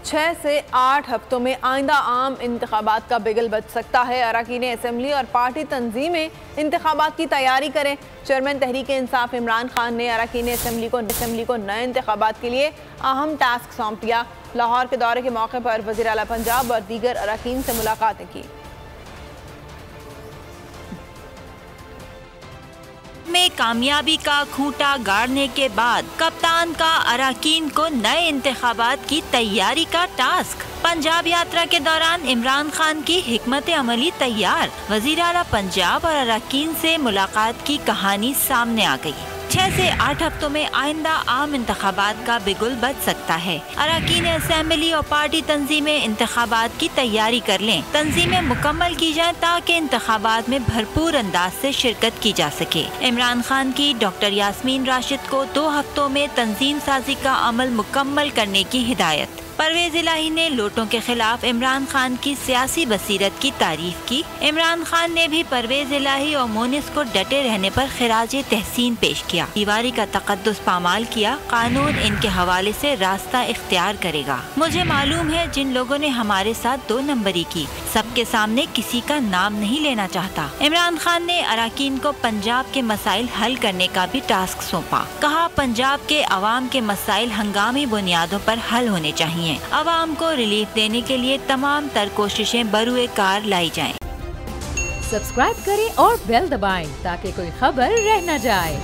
6 سے 8 ہفتوں میں آئندہ عام انتخابات کا بگل بج سکتا ہے۔ اراکین اسمبلی اور پارٹی تنظیمیں انتخابات کی تیاری کریں۔ چیئرمین تحریک انصاف عمران خان نے اراکین اسمبلی کو نئے انتخابات کے لیے اہم ٹاسک سونپ دیا۔ لاہور کے دورے کے موقع پر وزیر اعلیٰ پنجاب اور دیگر اراکین سے ملاقاتیں کی۔ میں کامیابی کا کھوٹا گاڑنے کے بعد کپتان کا اراکین کو نئے انتخابات کی تیاری کا ٹاسک۔ پنجاب یاترا کے دوران عمران خان کی حکمت عملی تیار۔ وزیر اعلیٰ پنجاب اور اراکین سے ملاقات کی کہانی سامنے آ گئی۔ 6 سے 8 ہفتوں میں آئندہ عام انتخابات کا بگل بج سکتا ہے۔ اراکین اسمبلی اور پارٹی تنظیمیں انتخابات کی تیاری کر لیں۔ تنظیمیں مکمل کی جائیں تاکہ انتخابات میں بھرپور انداز سے شرکت کی جا سکے۔ عمران خان کی ڈاکٹر یاسمین راشد کو 2 ہفتوں میں تنظیم سازی کا عمل مکمل کرنے کی ہدایت۔ پرویز الہی نے لوٹوں کے خلاف عمران خان کی سیاسی بصیرت کی تعریف کی۔ عمران خان نے بھی پرویز الہی اور مونس کو ڈٹے رہنے پر خراج تحسین پیش کیا۔ دیواری کا تقدس پامال کیا۔ قانون ان کے حوالے سے راستہ اختیار کرے گا۔ مجھے معلوم ہے جن لوگوں نے ہمارے ساتھ 2 نمبری کی، سب کے سامنے کسی کا نام نہیں لینا چاہتا۔ عمران خان نے اراکین کو پنجاب کے مسائل حل کرنے کا بھی ٹاسک سونپا۔ کہا پنجاب کے عوام کے مسائل ہنگامی بنیادوں پر حل ہونے چاہیے۔ عوام کو ریلیف دینے کے لیے تمام تر کوششیں بروئے کار لائی جائیں۔ سبسکرائب کریں اور بیل دبائیں تاکہ کوئی خبر رہ نہ جائے۔